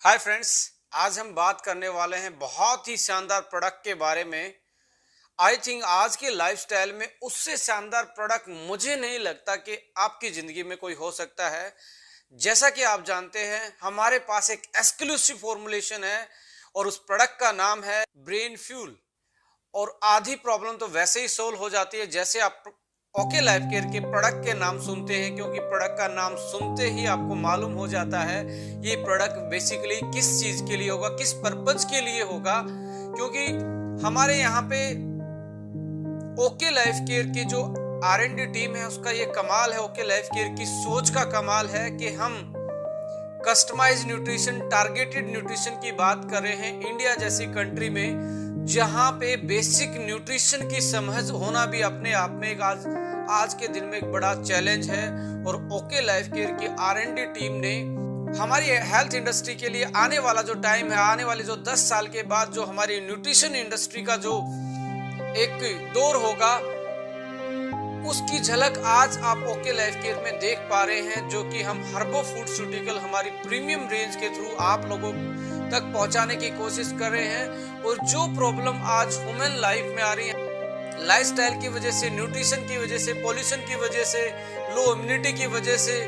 Hi friends. आज हम बात करने वाले हैं बहुत ही शानदार प्रोडक्ट के बारे में। आई थिंक आज के लाइफस्टाइल में उससे शानदार प्रोडक्ट मुझे नहीं लगता कि आपकी ज़िंदगी में कोई हो सकता है। जैसा कि आप जानते हैं हमारे पास एक एक्सक्लूसिव फॉर्मुलेशन है और उस प्रोडक्ट का नाम है ब्रेन फ्यूल। और आधी प्रॉब्लम तो वैसे ही सोल्व हो जाती है जैसे आप ओके लाइफ केयर के प्रोडक्ट के नाम सुनते हैं, क्योंकि प्रोडक्ट का नाम सुनते ही आपको मालूम हो जाता है ये प्रोडक्ट बेसिकली किस चीज के लिए होगा, किस पर्पज के लिए होगा। क्योंकि हमारे यहाँ पे ओके लाइफ केयर की जो R&D टीम है उसका ये कमाल है, ओके लाइफ केयर की सोच का कमाल है कि हम कस्टमाइज न्यूट्रिशन, टारगेटेड न्यूट्रिशन की बात कर रहे हैं इंडिया जैसी कंट्री में, जहां पे बेसिक न्यूट्रिशन की समझ होना भी अपने आप में एक आज के दिन में एक बड़ा चैलेंज है। और ओके लाइफ केयर की R&D टीम ने हमारी हेल्थ इंडस्ट्री के लिए आने वाला जो टाइम है, आने वाले जो 10 साल के बाद जो हमारी न्यूट्रिशन इंडस्ट्री का जो एक दौर होगा, उसकी झलक आज आप ओके लाइफ केयर में देख पा रहे हैं, जो कि हम हर्बो फूडस्यूटिकल हमारी प्रीमियम रेंज के थ्रू आप लोगों तक पहुंचाने की कोशिश कर रहे हैं। और जो प्रॉब्लम आज ह्यूमन लाइफ में आ रही है, लाइफस्टाइल की वजह से, न्यूट्रिशन की वजह से, पॉल्यूशन की वजह से, लो इम्यूनिटी की वजह से,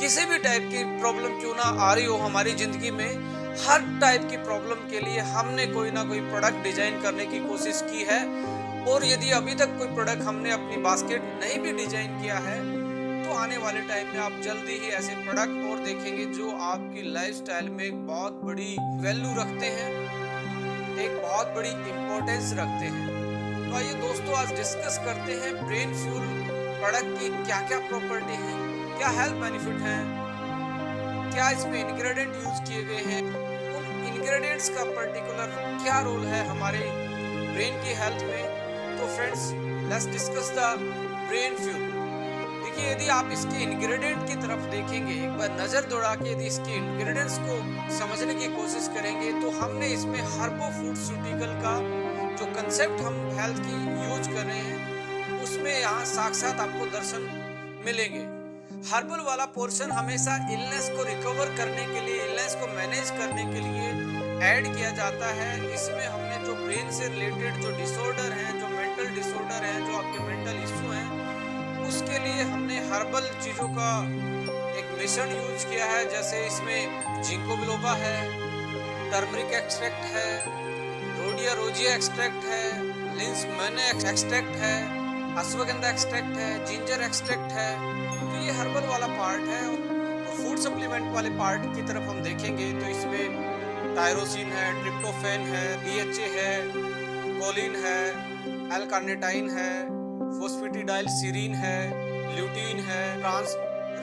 किसी भी टाइप की प्रॉब्लम क्यों ना आ रही हो हमारी जिंदगी में, हर टाइप की प्रॉब्लम के लिए हमने कोई ना कोई प्रोडक्ट डिजाइन करने की कोशिश की है। और यदि अभी तक कोई प्रोडक्ट हमने अपनी बास्केट नहीं भी डिजाइन किया है, तो आने वाले टाइम में आप जल्दी ही ऐसे प्रोडक्ट और देखेंगे जो आपकी लाइफस्टाइल में एक बहुत बड़ी वैल्यू रखते हैं, एक बहुत बड़ी इंपॉर्टेंस रखते हैं। तो आइए दोस्तों, आज डिस्कस करते हैं ब्रेन फ्यूल प्रोडक्ट की क्या क्या प्रॉपर्टी है, क्या हेल्थ बेनिफिट है, क्या इसमें इंग्रेडिएंट यूज किए गए हैं, उन इंग्रेडिएंट्स का पर्टिकुलर क्या रोल है हमारे ब्रेन की हेल्थ में। तो friends, let's discuss the brain fuel. देखिए, यदि आप इसके इंग्रेडिएंट की तरफ देखेंगे, एक बार नजर दौड़ा के यदि इसके इंग्रेडिएंट्स को समझने की कोशिश करेंगे, तो हमने इसमें हर्बो फूडस्यूटिकल का जो कंसेप्ट हम हेल्थ की यूज कर रहे हैं, उसमें यहाँ साक्षात आपको दर्शन मिलेंगे। हर्बल वाला पोर्शन हमेशा इलनेस को रिकवर करने के लिए, इलनेस को मैनेज करने के लिए ऐड किया जाता है। इसमें हमने जो ब्रेन से रिलेटेड जो डिसऑर्डर हैं, जो मेंटल डिसऑर्डर हैं, जो आपके मेंटल इशू हैं, उसके लिए हमने हर्बल चीज़ों का एक मिश्रण यूज किया है। जैसे इसमें जिंको बिलोबा है, टर्मरिक एक्सट्रैक्ट है, रोडिया रोजिया एक्सट्रैक्ट है, लिंस मैने एक्सट्रैक्ट है, अश्वगंधा एक्सट्रैक्ट है, जिंजर एक्सट्रैक्ट है। तो ये हर्बल वाला पार्ट है। और फूड सप्लीमेंट वाले पार्ट की तरफ हम देखेंगे तो इसमें टायरोसिन है, ट्रिप्टोफैन है, DHA है, कोलिन है, एल-कार्निटाइन है, फोस्फेटिडाइल सीरीन है, ल्यूटीन है, ट्रांस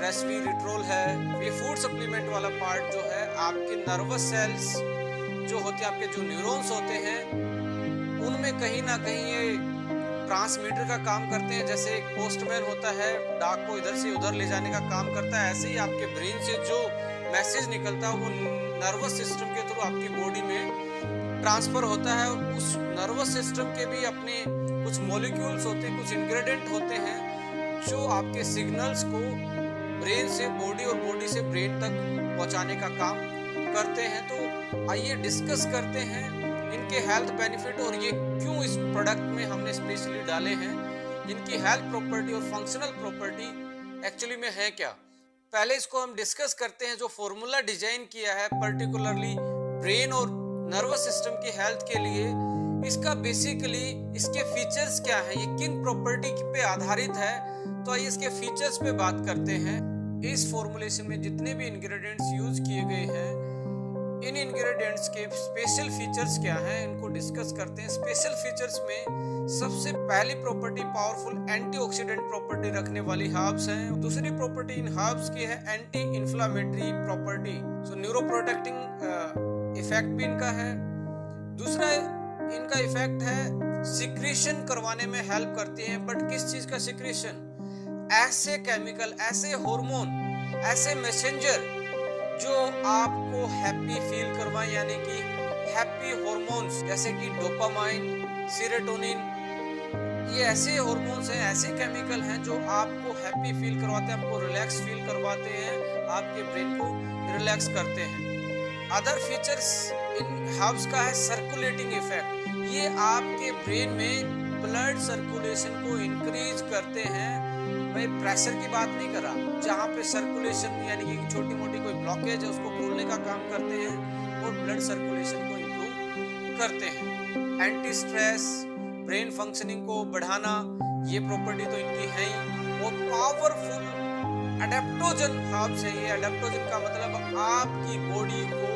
रेस्वेरिट्रोल है। ये फूड सप्लीमेंट वाला पार्ट जो है आपके नर्वस सेल्स जो होते हैं, आपके जो न्यूरॉन्स होते हैं, उनमें कहीं ना कहीं ये ट्रांसमीटर का काम करते हैं। जैसे एक पोस्टमैन होता है, डाक को इधर से उधर ले जाने का काम करता है, ऐसे ही आपके ब्रेन से जो मैसेज निकलता है वो नर्वस सिस्टम के थ्रू आपकी बॉडी में ट्रांसफर होता है। उस नर्वस सिस्टम के भी अपने कुछ मॉलिक्यूल्स होते हैं, कुछ इंग्रेडिएंट होते हैं जो आपके सिग्नल्स को ब्रेन से बॉडी और बॉडी से ब्रेन तक पहुंचाने का काम करते हैं। तो आइए डिस्कस करते हैं इनके हेल्थ बेनिफिट और ये क्यों इस प्रोडक्ट में हमने स्पेशली डाले हैं, इनकी हेल्थ प्रॉपर्टी और फंक्शनल प्रॉपर्टी एक्चुअली में है क्या। पहले इसको हम डिस्कस करते हैं। जो फॉर्मूला डिजाइन किया है पर्टिकुलरली ब्रेन और नर्वस सिस्टम की हेल्थ के लिए, इसका बेसिकली इसके फीचर्स क्या है, ये किन प्रॉपर्टी पे आधारित है। तो आइए इसके फीचर्स पे बात करते हैं। इस फॉर्मुलेशन में जितने भी इंग्रेडिएंट्स यूज किए गए हैं, इन इंग्रेडिएंट्स के स्पेशल फीचर्स क्या हैं, इनको डिस्कस करते हैं। स्पेशल फीचर्स में सबसे पहली प्रॉपर्टी पावरफुल एंटीऑक्सीडेंट प्रॉपर्टी रखने वाली हर्ब्स हैं। दूसरी प्रॉपर्टी इन हर्ब्स की है एंटी इन्फ्लामेटरी प्रॉपर्टी, सो न्यूरोप्रोटेक्टिंग इफेक्ट भी इनका है। दूसरा इनका इफेक्ट है सिक्रीशन करवाने में हेल्प करती हैं। बट किस चीज का सिक्रीशन? ऐसे केमिकल, ऐसे हार्मोन, ऐसे मैसेंजर जो आपको हैप्पी फील करवाएं, यानी कि हैप्पी हार्मोन्स, जैसे कि डोपामाइन, सेरोटोनिन, ये ऐसे हार्मोन्स हैं, ऐसे केमिकल हैं जो आपको हैप्पी फील करवाते हैं, आपको रिलैक्स फील करवाते हैं, आपके ब्रेन को रिलैक्स करते हैं। अदर फीचर्स इन हर्ब्स का है सर्कुलेटिंग इफेक्ट। ये आपके ब्रेन में ब्लड सर्कुलेशन को इंक्रीज करते हैं। मैं प्रेशर की बात नहीं कर रहा, जहाँ पे सर्कुलेशन यानी कि छोटी मोटी कोई ब्लॉकेज है उसको खोलने का काम करते हैं और ब्लड सर्कुलेशन को इम्प्रूव करते हैं। एंटी स्ट्रेस, ब्रेन फंक्शनिंग को बढ़ाना, ये प्रॉपर्टी तो इनकी है ही। और पावरफुल एडेप्टोजन हर्ब्स है ये। एडेप्टोजन का मतलब आपकी बॉडी को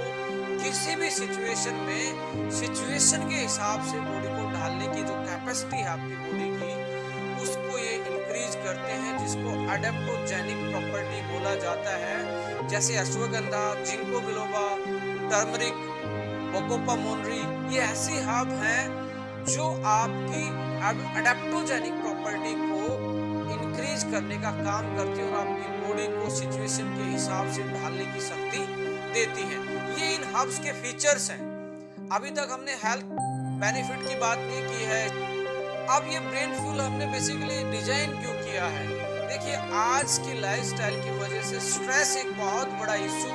किसी भी सिचुएशन में सिचुएशन के हिसाब से बॉडी को ढालने की जो कैपेसिटी है आपकी बॉडी की, उसको ये इंक्रीज करते हैं, जिसको एडेप्टोजेनिक प्रॉपर्टी बोला जाता है। जैसे अश्वगंधा, जिंको बिलोबा, टर्मरिक, बोकोपा मोनरी, ये ऐसी हर्ब हैं जो आपकी एडेप्टोजेनिक प्रॉपर्टी को इंक्रीज करने का काम करती है और आपकी बॉडी को सिचुएशन के हिसाब से ढालने की शक्ति देती है। ये इन हर्ब्स के फीचर्स हैं। अभी तक हमने हेल्थ बेनिफिट की बात नहीं की है। अब ये ब्रेन फ्यूल हमने बेसिकली डिजाइन क्यों किया है? देखिए, आज की लाइफस्टाइल की वजह से स्ट्रेस एक बहुत बड़ा इशू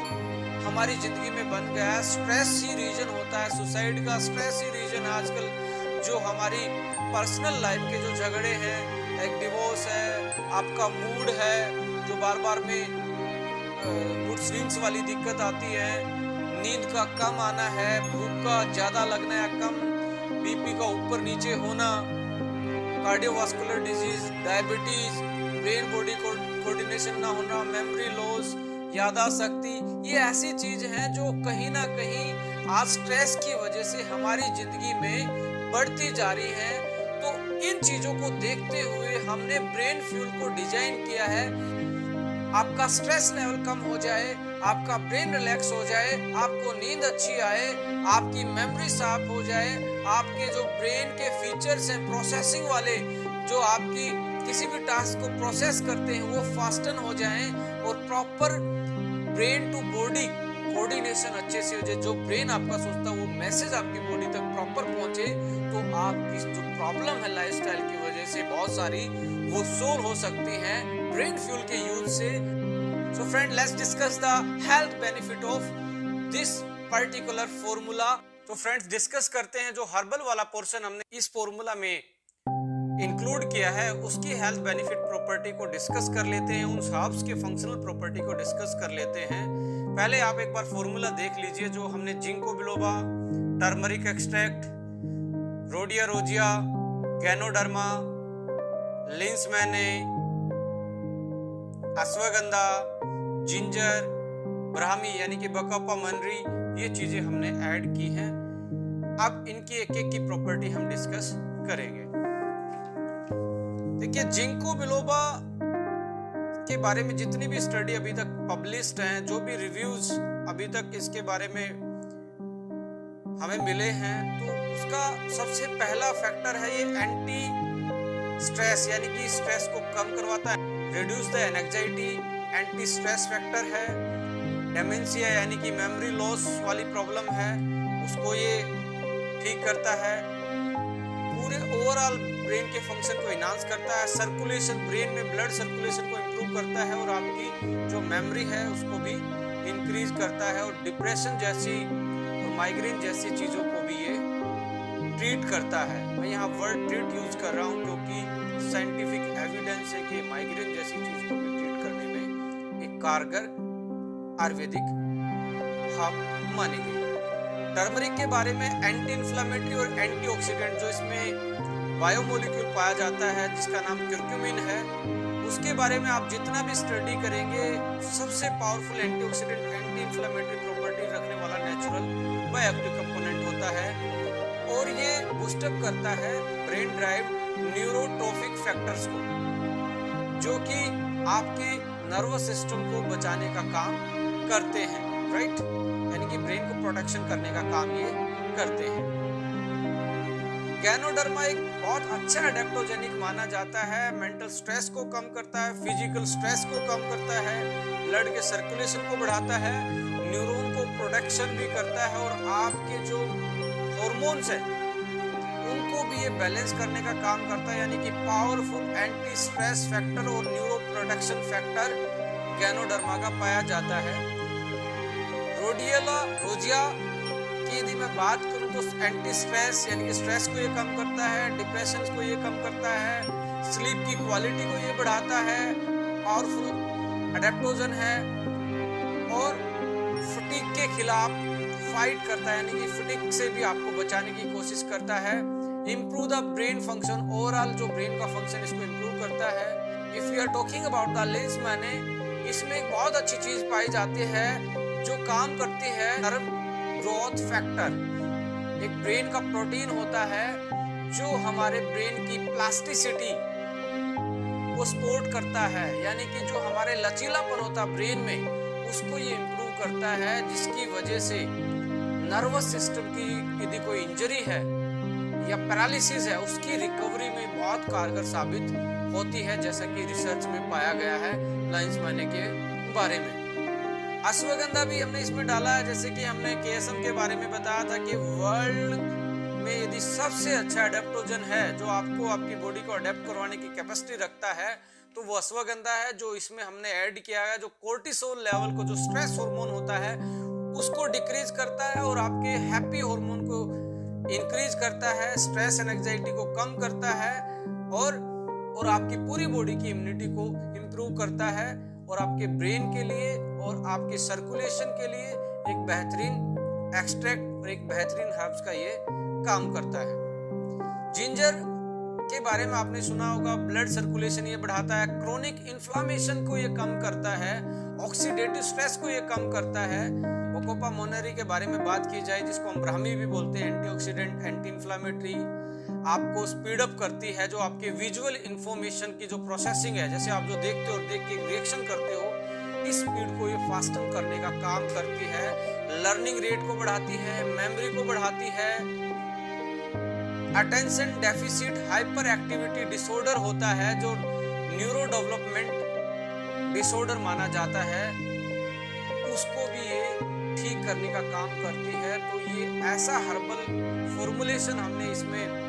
हमारी जिंदगी में बन गया है। स्ट्रेस ही रीजन होता है सुसाइड का, स्ट्रेस ही रीजन आजकल जो हमारी पर्सनल लाइफ के जो झगड़े हैं, एक डिवोर्स है, आपका मूड है जो बार बार में मूड स्विंग्स वाली दिक्कत आती है, नींद का कम आना है, भूख का ज्यादा लगना या कम, बीपी का ऊपर नीचे होना, cardiovascular disease, diabetes, brain body coordination ना होना, मेमोरी लॉस, याददाश्त, ये ऐसी चीज हैं जो कहीं ना कहीं आज स्ट्रेस की वजह से हमारी जिंदगी में बढ़ती जा रही है। तो इन चीजों को देखते हुए हमने ब्रेन फ्यूल को डिजाइन किया है। आपका स्ट्रेस लेवल कम हो जाए, आपका ब्रेन रिलैक्स हो जाए, आपको नींद अच्छी आए, आपकी मेमोरी साफ हो जाए, आपके जो ब्रेन के फीचर्स हैं प्रोसेसिंग वाले, जो आपकी किसी भी टास्क को प्रोसेस करते हैं, वो फास्टन हो जाएं और proper brain to body coordination अच्छे से हो जाए। जो ब्रेन आपका सोचता है वो मैसेज आपकी बॉडी तक प्रॉपर पहुंचे, तो आपकी जो प्रॉब्लम है लाइफस्टाइल की वजह से बहुत सारी, वो सोल्व हो सकती हैं ब्रेन फ्यूल के यूज से। So friend, let's discuss the health benefit of this particular formula. तो फ्रेंड्स, डिस्कस करते हैं जो हर्बल वाला पोर्शन हमने इस फॉर्मूला में इंक्लूड किया है, उसकी हेल्थ बेनिफिट प्रॉपर्टी को डिस्कस कर लेते हैं, उन हर्ब्स के फंक्शनल प्रॉपर्टी को डिस्कस कर लेते हैं। पहले आप एक बार फॉर्मूला देख लीजिए जो हमने ginkgo biloba, turmeric extract, rhodiola rosea, ganoderma, lion's mane, ashwagandha, ginger, brahmi यानी कि बकोपा मोनरी, ये चीजें हमने ऐड की हैं। अब इनकी एक एक की प्रॉपर्टी हम डिस्कस करेंगे। देखिए, जिंको बिलोबा के बारे में जितनी भी स्टडी अभी तक पब्लिश्ड हैं, जो भी रिव्यूज अभी तक इसके बारे में हमें मिले हैं, तो उसका सबसे पहला फैक्टर है ये एंटी स्ट्रेस, यानी कि स्ट्रेस को कम करवाता है, reduce the anxiety, anti stress factor है। डेमेंशिया यानी कि मेमोरी लॉस वाली प्रॉब्लम है, उसको ये ठीक करता है। पूरे ओवरऑल ब्रेन के फंक्शन को इनहांस करता है। सर्कुलेशन, ब्रेन में ब्लड सर्कुलेशन को इम्प्रूव करता है और आपकी जो मेमोरी है उसको भी इंक्रीज करता है। और डिप्रेशन जैसी और माइग्रेन जैसी चीज़ों को भी ये ट्रीट करता है। मैं यहाँ वर्ड ट्रीट यूज कर रहा हूँ क्योंकि साइंटिफिक एविडेंस है कि माइग्रेन जैसी चीज को भी ट्रीट करने में एक कारगर आयुर्वेदिक हर्ब मानी गई। टर्मरिक के बारे में एंटी इन्फ्लेमेटरी और एंटीऑक्सीडेंट जो इसमें बायोमोलिक्यूल पाया जाता है, जिसका नाम क्यूरक्यूमिन है, उसके बारे में आप जितना भी स्टडी करेंगे, सबसे powerful antioxidant, anti inflammatory property रखने वाला नेचुरल बायोएक्टिव कंपोनेंट होता है। और ये बूस्टअप करता है ब्रेन ड्राइव न्यूरोट्रोफिक फैक्टर्स को, जो कि आपके नर्वस सिस्टम को बचाने का काम करते हैं, राइट, यानी कि ब्रेन को प्रोटेक्शन करने का काम ये करते हैं। गैनोडर्मा एक बहुत अच्छा एडेप्टोजेनिक माना जाता है, मेंटल स्ट्रेस को कम करता है, फिजिकल स्ट्रेस को कम करता है, ब्लड के सर्कुलेशन को बढ़ाता है, न्यूरॉन को प्रोटेक्शन भी करता है और आपके जो हार्मोन्स हैं उनको भी ये बैलेंस करने का काम करता है। यानी कि पावरफुल एंटी स्ट्रेस फैक्टर और न्यूरो प्रोटेक्शन फैक्टर गैनोडर्मा का पाया जाता है। रोडियला रोजिया की यदि मैं बात करूं तो एंटी स्ट्रेस यानी कि स्ट्रेस को ये कम करता है, डिप्रेशन को ये कम करता है, स्लीप की क्वालिटी को ये बढ़ाता है, पावरफुल अडेप्टोजन है और फटीग के खिलाफ फाइट करता है, यानी कि फटीग से भी आपको बचाने की कोशिश करता है। Improve the brain function, overall जो ब्रेन का फंक्शन इसको इम्प्रूव करता है। If you are talking about the lens मैंने इसमें एक बहुत अच्छी चीज पाई जाती है जो काम करती है नर्व ग्रोथ फैक्टर। एक ब्रेन का प्रोटीन होता है जो हमारे ब्रेन की प्लास्टिसिटी को सपोर्ट करता है, यानी कि जो हमारे लचीलापन होता है ब्रेन में उसको ये इम्प्रूव करता है, जिसकी वजह से नर्वस सिस्टम की यदि कोई इंजरी है या पैरालिसिस है उसकी रिकवरी में बहुत कारगर साबित होती है, जैसा कि रिसर्च में पाया गया है लाइंस माने के बारे में। अश्वगंधा भी हमने इसमें डाला है, जैसे कि हमने केएसएम के बारे में बताया था कि वर्ल्ड में यदि सबसे अच्छा अडेप्टोजन है जो आपको आपकी बॉडी को अडेप्ट करवाने की कैपेसिटी रखता है तो वो अश्वगंधा है, जो इसमें हमने ऐड किया है, जो कोर्टिसोल लेवल को, जो स्ट्रेस हार्मोन होता है उसको डिक्रीज करता है और आपके हैप्पी हार्मोन को इंक्रीज करता है, स्ट्रेस एंड एंजाइटी को कम करता है और आपकी पूरी बॉडी की इम्यूनिटी को इम्प्रूव करता है और आपके ब्रेन के लिए और आपके सर्कुलेशन के लिए एक बेहतरीन एक्सट्रैक्ट और एक बेहतरीन हर्ब्स का ये काम करता है। जिंजर के बारे में आपने सुना होगा, ब्लड सर्कुलेशन ये बढ़ाता है, क्रोनिक इन्फ्लामेशन को ये कम करता है, ऑक्सीडेटिव स्ट्रेस को ये कम करता है। ओकोपा मोनेरी के बारे में बात की जाए जिसको हम ब्राह्मी भी बोलते हैं, एंटीऑक्सीडेंट, एंटी इन्फ्लामेटरी, आपको स्पीड अप करती है, जो आपके विजुअल इंफॉर्मेशन की जो प्रोसेसिंग है, जैसे आप जो देखते हो और देख के रिएक्शन करते हो, इस स्पीड को ये फास्टन करने का काम करती है, लर्निंग रेट को बढ़ाती है, मेमोरी को बढ़ाती है। Attention deficit hyper activity disorder होता है जो न्यूरो डेवलपमेंट डिसऑर्डर माना जाता है, उसको भी ये ठीक करने का काम करती है। तो ये ऐसा हर्बल फॉर्मुलेशन हमने इसमें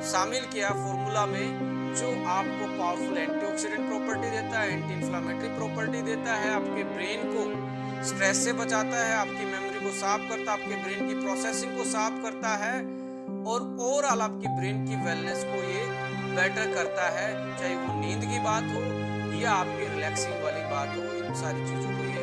शामिल किया फॉर्मूला में जो आपको पावरफुल एंटीऑक्सीडेंट प्रॉपर्टी देता है, एंटी इन्फ्लामेटरी प्रॉपर्टी देता है, आपके ब्रेन को स्ट्रेस से बचाता है, आपकी मेमोरी को साफ करता है, आपके ब्रेन की प्रोसेसिंग को साफ करता है और ओवरऑल आपकी ब्रेन की वेलनेस को ये बेटर करता है, चाहे वो नींद की बात हो या आपकी रिलैक्सिंग वाली बात हो, इन सारी चीजों को ये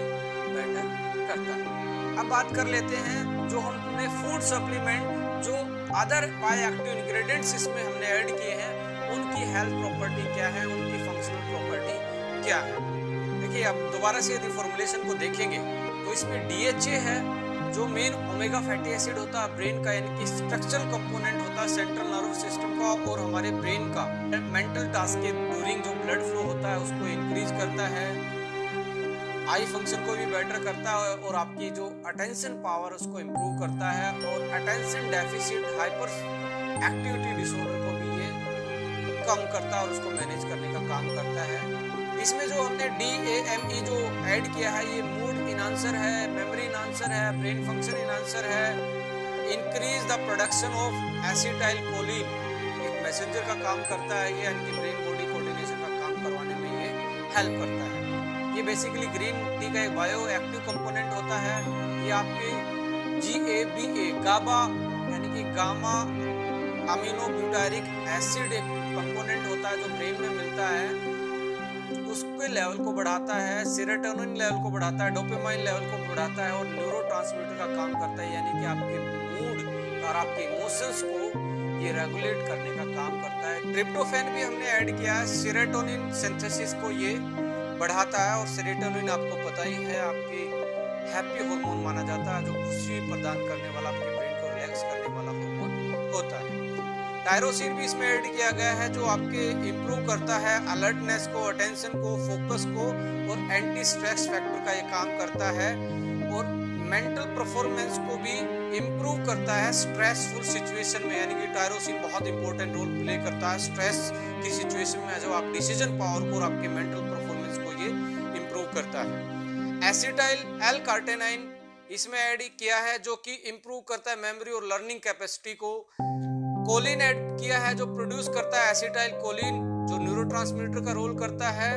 बेटर करता है। अब बात कर लेते हैं जो हमने फूड सप्लीमेंट, जो अदर बायो एक्टिव इंग्रेडिएंट्स इसमें हमने ऐड किए हैं, उनकी हेल्थ प्रॉपर्टी क्या है, उनकी फंक्शनल प्रॉपर्टी क्या है। देखिए आप दोबारा से यदि फॉर्मुलेशन को देखेंगे तो इसमें DHA है जो मेन ओमेगा फैटी एसिड होता है ब्रेन का, यानी कि स्ट्रक्चरल कंपोनेंट होता है सेंट्रल नर्वस सिस्टम का और हमारे ब्रेन का मेंटल टास्क के ड्यूरिंग जो ब्लड फ्लो होता है उसको इंक्रीज करता है, आई फंक्शन को भी बेटर करता है और आपकी जो अटेंशन पावर उसको इम्प्रूव करता है और attention deficit hyper activity disorder को भी ये कम करता है और उसको मैनेज करने का काम करता है। इसमें जो हमने DAME जो ऐड किया है ये मूड इनहांसर है, मेमोरी इनहांसर है, ब्रेन फंक्शन इनहांसर है, increase the production of acetyl choline, एक मैसेंजर का काम करता है ये, यानी कि ब्रेन बॉडी कोऑर्डिनेशन का काम करवाने में ये हेल्प करता है। ये बेसिकली ग्रीन टी का एक बायो एक्टिव कंपोनेंट होता है, ये आपके GABA गाबा यानी कि गामा अमीनो ब्यूटारिक एसिड एक कंपोनेंट होता है जो ब्रेन में मिलता है, उसके लेवल को बढ़ाता है, सेरोटोनिन लेवल को बढ़ाता है, डोपामाइन लेवल को बढ़ाता है और न्यूरोट्रांसमीटर का काम करता है, यानी कि आपके मूड और आपके इमोशंस को ये रेगुलेट करने का काम करता है। ट्रिप्टोफैन भी हमने ऐड किया है, सेरोटोनिन सिंथेसिस को ये बढ़ाता है और सेरोटोनिन आपको पता ही है आपके हैप्पी हार्मोन माना जाता है, जो खुशी प्रदान करने वाला, आपके ब्रेन को रिलैक्स करने वाला हार्मोन होता है। टायरोसिन भी इसमें ऐड किया गया है जो आपके इम्प्रूव करता है अलर्टनेस को, अटेंशन को, फोकस को और एंटी स्ट्रेस फैक्टर का ये काम करता है और मेंटल परफॉर्मेंस को भी इम्प्रूव करता है स्ट्रेसफुल सिचुएशन में, यानी कि टायरोसिन बहुत इंपॉर्टेंट रोल प्ले करता है स्ट्रेस की सिचुएशन में, जब आप डिसीजन पावर को और आपके मेंटल परफॉर्मेंस को ये इम्प्रूव करता है। एसिटाइल एल कार्टेनाइन इसमें ऐड किया है जो कि इम्प्रूव करता है मेमोरी और लर्निंग कैपेसिटी को। कोलिन ऐड किया है जो प्रोड्यूस करता है एसिटाइल कोलिन, जो न्यूरोट्रांसमीटर का रोल करता है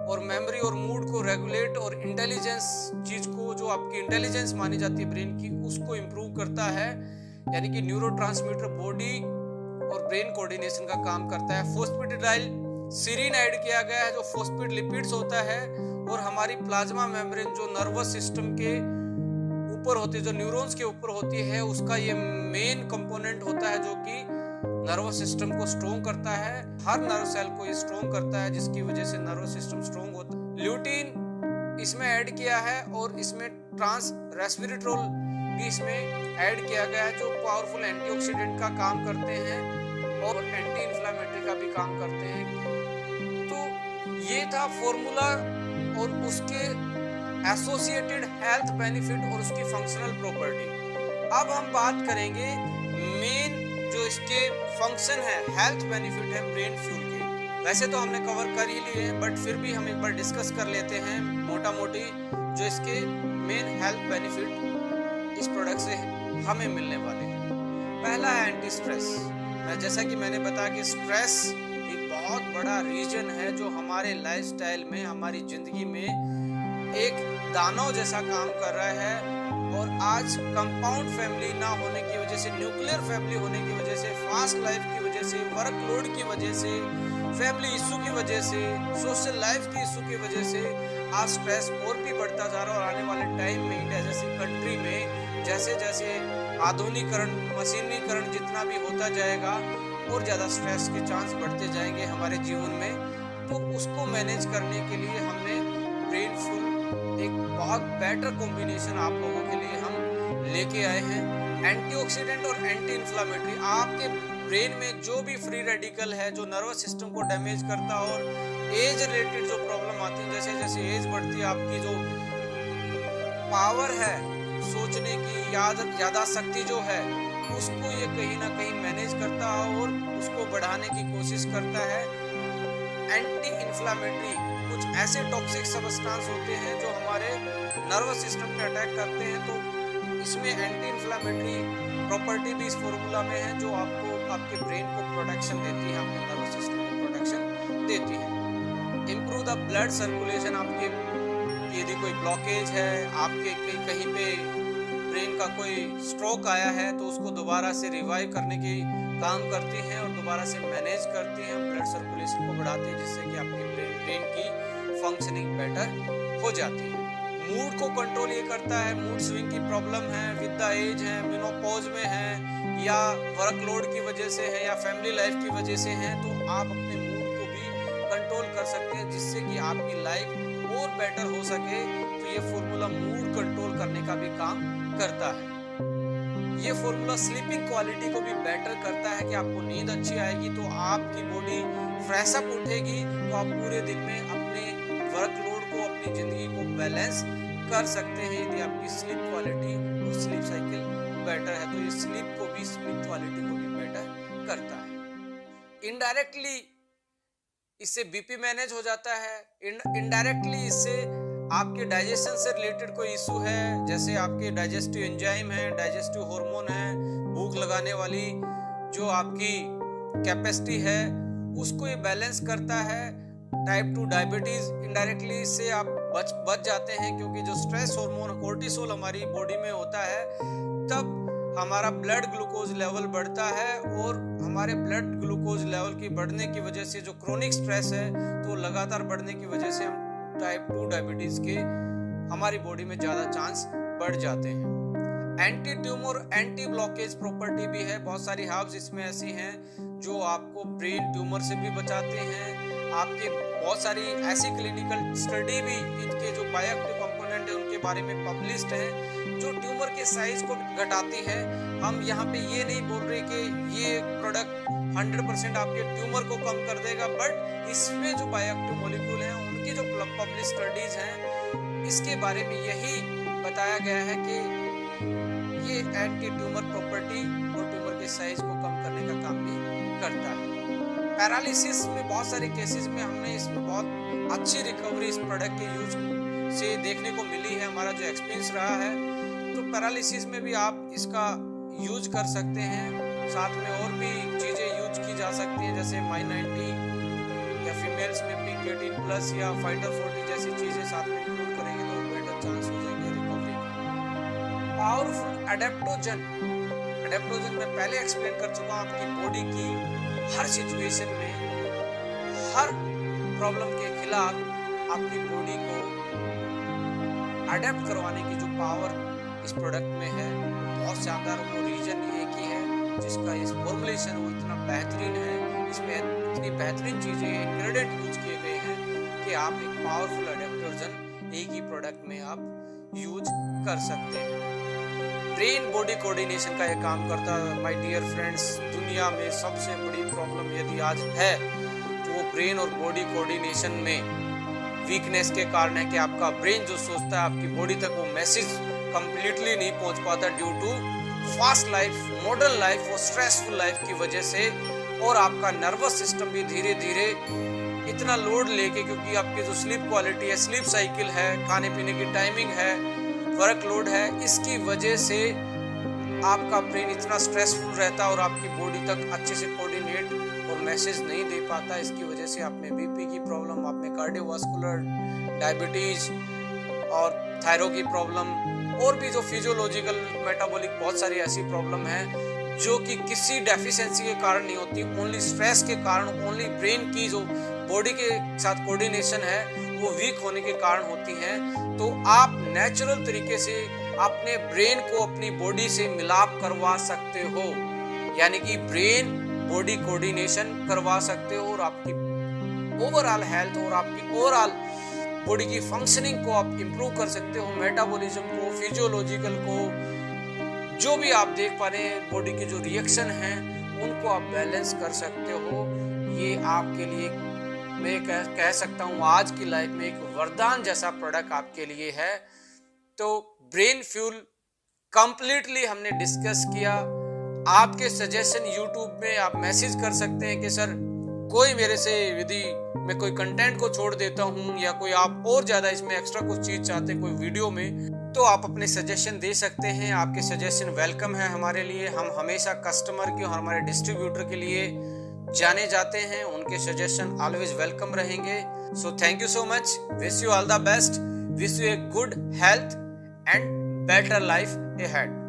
और मेमोरी और मूड को रेगुलेट और इंटेलिजेंस चीज को, जो आपकी इंटेलिजेंस मानी जाती है ब्रेन की, उसको इम्प्रूव करता है। यानी कि न्यूरोट्रांसमीटर बॉडी और ब्रेन कोऑर्डिनेशन का काम करता है। फोस्फेटिडाइल सीरीन ऐड किया गया है जो फोस्फेटिलिपिड्स होता है, और हमारी प्लाज्मा मेम्ब्रेन जो नर्वस सिस्टम के ऊपर होती है, जो न्यूरॉन्स के ऊपर होती है, उसका ये मेन कंपोनेंट होता है जो कि नर्वस सिस्टम को स्ट्रोंग करता है। हर नर्व सेल को ये स्ट्रोंग करता है, जिसकी वजह से नर्वस सिस्टम स्ट्रोंग होता है। ल्यूटीन इसमें ऐड किया है, और इसमें ट्रांस रेस्वेरेट्रोल भी इसमें ऐड किया गया है, जो पावरफुल एंटीऑक्सीडेंट का काम करते हैं और एंटी इन्फ्लेमेटरी का भी काम करते हैं। तो ये था फॉर्मूला और उसके एसोसिएटेड हेल्थ बेनिफिट और उसकी फंक्शनल प्रॉपर्टी। अब हम बात करेंगे मेन जो इसके फंक्शन है, हेल्थ बेनिफिट है ब्रेन फ्यूल के। वैसे तो हमने कवर कर ही लिए हैं, बट फिर भी हम एक बार डिस्कस कर लेते हैं मोटा मोटी जो इसके मेन हेल्थ बेनिफिट इस प्रोडक्ट से हमें मिलने वाले हैं। पहला है एंटी स्ट्रेस। जैसा कि मैंने बताया कि स्ट्रेस एक बहुत बड़ा रीजन है जो हमारे लाइफस्टाइल में, हमारी जिंदगी में एक दानव जैसा काम कर रहा है। और आज कंपाउंड फैमिली ना होने की वजह से, न्यूक्लियर फैमिली होने की वजह से, फास्ट लाइफ की वजह से, वर्क लोड की वजह से, फैमिली इशू की वजह से, सोशल लाइफ की इशू की वजह से आज स्ट्रेस और भी बढ़ता जा रहा है। और आने वाले टाइम में इंडिया जैसी कंट्री में जैसे जैसे आधुनिकीकरण, मशीनीकरण जितना भी होता जाएगा, और ज़्यादा स्ट्रेस के चांस बढ़ते जाएंगे हमारे जीवन में। तो उसको मैनेज करने के लिए हमने ब्रेन फ्यूल एक बहुत बेटर कॉम्बिनेशन आप लोगों के लिए हम लेके आए हैं। एंटीऑक्सीडेंट और एंटी इन्फ्लामेटरी, आपके ब्रेन में जो भी फ्री रेडिकल है जो नर्वस सिस्टम को डैमेज करता है, और एज रिलेटेड जो प्रॉब्लम आती है, जैसे जैसे एज बढ़ती है, आपकी जो पावर है सोचने की, यादा शक्ति जो है, उसको ये कहीं ना कहीं मैनेज करता है और उसको बढ़ाने की कोशिश करता है। एंटी इन्फ्लामेटरी कुछ ऐसे टॉक्सिक सब्सटेंस होते हैं जो हमारे नर्वस सिस्टम पे अटैक करते हैं, तो इसमें एंटी इन्फ्लामेटरी प्रॉपर्टी भी इस फॉर्मूला में है जो आपको आपके ब्रेन को प्रोटेक्शन देती है, आपके नर्वस सिस्टम को प्रोटेक्शन देती है। इम्प्रूव द ब्लड सर्कुलेशन, आपके यदि कोई ब्लॉकेज है, आपके कहीं पे ब्रेन का कोई स्ट्रोक आया है, तो उसको दोबारा से रिवाइव करने की काम करती हैं और दोबारा से मैनेज करती हैं, ब्लड सर्कुलेशन को बढ़ाती है, जिससे कि आपकी ब्रेन की फंक्शनिंग बेटर हो जाती है। मूड को कंट्रोल ये करता है। मूड स्विंग की प्रॉब्लम है, विद द एज है, मेनोपॉज में है, या वर्कलोड की वजह से है, या फैमिली लाइफ की वजह से है, तो आप अपने मूड को भी कंट्रोल कर सकते हैं, जिससे कि आपकी लाइफ और बेटर हो सके। तो ये फॉर्मूला मूड कंट्रोल करने का भी काम करता है। ये फॉर्मूला स्लीपिंग क्वालिटी को भी बेटर करता है कि आपको नींद अच्छी आएगी तो आपकी बॉडी फ्रेश अप उठेगी, तो आप पूरे दिन में अपने वर्कलोड को, अपनी जिंदगी को बैलेंस कर सकते हैं। यदि आपकी स्लीप क्वालिटी और स्लीप साइकिल बेटर है, तो ये स्लीप को भी, स्लीप क्वालिटी को भी बेटर करता है। इनडायरेक्टली इससे बीपी मैनेज हो जाता है। इनडायरेक्टली इससे आपके डाइजेशन से रिलेटेड कोई इशू है, जैसे आपके डाइजेस्टिव एंजाइम है, डाइजेस्टिव हार्मोन है, भूख लगाने वाली जो आपकी कैपेसिटी है, उसको ये बैलेंस करता है। टाइप 2 डायबिटीज इनडायरेक्टली इससे आप बच जाते हैं, क्योंकि जो स्ट्रेस हार्मोन कोर्टिसोल हमारी बॉडी में होता है, तब हमारा ब्लड ग्लूकोज लेवल बढ़ता है, और हमारे ब्लड ग्लूकोज लेवल की बढ़ने की वजह से जो क्रोनिक स्ट्रेस है, तो लगातार बढ़ने की वजह से हम टाइप 2 डायबिटीज के हमारी बॉडी में ज़्यादा चांस बढ़ जाते हैं। Anti tumour, anti blockage property भी है। बहुत सारी हर्ब्स इसमें ऐसी हैं जो आपको ब्रेन ट्यूमर से भी बचाते हैं। आपके बहुत सारी ऐसी क्लिनिकल स्टडी भी इनके जो बायोएक्टिव कंपोनेंट है उनके बारे में पब्लिश्ड है, जो ट्यूमर के साइज को घटाती है। हम यहाँ पे ये नहीं बोल रहे कि ये प्रोडक्ट 100% आपके ट्यूमर को कम कर देगा, बट इसमें जो बायोएक्टिव मॉलिक्यूल हैं, उनकी जो पब्लिश स्टडीज हैं, इसके बारे में यही बताया गया है कि ये एंटी ट्यूमर प्रॉपर्टी और ट्यूमर के साइज को कम करने का काम भी करता है। पैरालिसिस में बहुत सारे केसेस में हमने इसमें बहुत अच्छी रिकवरी इस प्रोडक्ट के यूज से देखने को मिली है, हमारा जो एक्सपीरियंस रहा है। तो पैरालिसिस में भी आप इसका यूज कर सकते हैं। साथ में और भी चीज़ें यूज की जा सकती हैं, जैसे माइनॉरिटी या फीमेल फीमेल्स में P18+ या फाइटर 40 जैसी चीजें साथ में इंक्लूड करेंगे तो बेटर चांस हो जाएगा रिकवरी का। पावरफुल एडेप्टोजन मैं पहले एक्सप्लेन कर चुका हूँ, आपकी बॉडी की हर सिचुएशन में, हर प्रॉब्लम के खिलाफ आपकी बॉडी को अडेप्ट करवाने की जो पावर इस प्रोडक्ट में है बहुत शानदार। वो रीजन एक ही है जिसका इस फॉर्मुलेशन वो इतना बेहतरीन है, इसमें इतनी बेहतरीन चीजें इंग्रेडिएंट यूज किए गए हैं कि आप एक पावरफुल एडेप्टोजन एक ही प्रोडक्ट में आप यूज कर सकते हैं। ब्रेन बॉडी कोऑर्डिनेशन का ये काम करता है माय डियर फ्रेंड्स। दुनिया में सबसे बड़ी प्रॉब्लम यदि आज है तो वो ब्रेन और बॉडी कोऑर्डिनेशन में वीकनेस के कारण है कि आपका ब्रेन जो सोचता है आपकी बॉडी तक वो मैसेज कंप्लीटली नहीं पहुंच पाता due to fast life, modern life और स्ट्रेसफुल लाइफ की वजह से। और आपका नर्वस सिस्टम भी धीरे धीरे इतना लोड लेके, क्योंकि आपकी जो स्लीप क्वालिटी है, स्लीप साइकिल है, खाने पीने की टाइमिंग है, वर्क लोड है, इसकी वजह से आपका ब्रेन इतना स्ट्रेसफुल रहता है और आपकी बॉडी तक अच्छे से कोऑर्डिनेट और मैसेज नहीं दे पाता। इसकी वजह से आप में बीपी की प्रॉब्लम, आप में कार्डियोवास्कुलर, डायबिटीज और थायराइड की प्रॉब्लम और भी जो फिजियोलॉजिकल मेटाबॉलिक बहुत सारी ऐसी प्रॉब्लम है जो कि किसी डेफिशिएंसी के कारण नहीं होती, ओनली स्ट्रेस के कारण, ओनली ब्रेन की जो बॉडी के साथ कोऑर्डिनेशन है वो वीक होने के कारण होती हैं। तो आप नेचुरल तरीके से अपने ब्रेन को अपनी बॉडी से मिलाप करवा सकते हो, यानी कि ब्रेन बॉडी कोऑर्डिनेशन करवा सकते हो और आपकी ओवरऑल हेल्थ और आपकी ओवरऑल बॉडी की फंक्शनिंग को आप इंप्रूव कर सकते हो, मेटाबॉलिज्म को, फिजियोलॉजिकल को, जो भी आप देख पा रहे हैं बॉडी के जो रिएक्शन हैं उनको आप बैलेंस कर सकते हो। ये आपके लिए मैं कह सकता हूँ आज की लाइफ में एक वरदान जैसा प्रोडक्ट आपके लिए है। तो ब्रेन फ्यूल कंप्लीटली हमने डिस्कस किया। आपके सजेशन यूट्यूब में आप मैसेज कर सकते हैं कि सर कोई मेरे से यदि मैं कोई कंटेंट को छोड़ देता हूं या कोई आप और ज्यादा इसमें एक्स्ट्रा कुछ चीज चाहते हैं कोई वीडियो में, तो आप अपने सजेशन दे सकते हैं। आपके सजेशन वेलकम है हमारे लिए। हम हमेशा कस्टमर के और हमारे डिस्ट्रीब्यूटर के लिए जाने जाते हैं, उनके सजेशन ऑलवेज वेलकम रहेंगे। So thank you so much, wish you all the best, wish U a good health and better life ahead.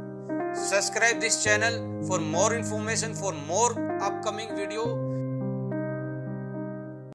Subscribe this channel for more information, for more upcoming video.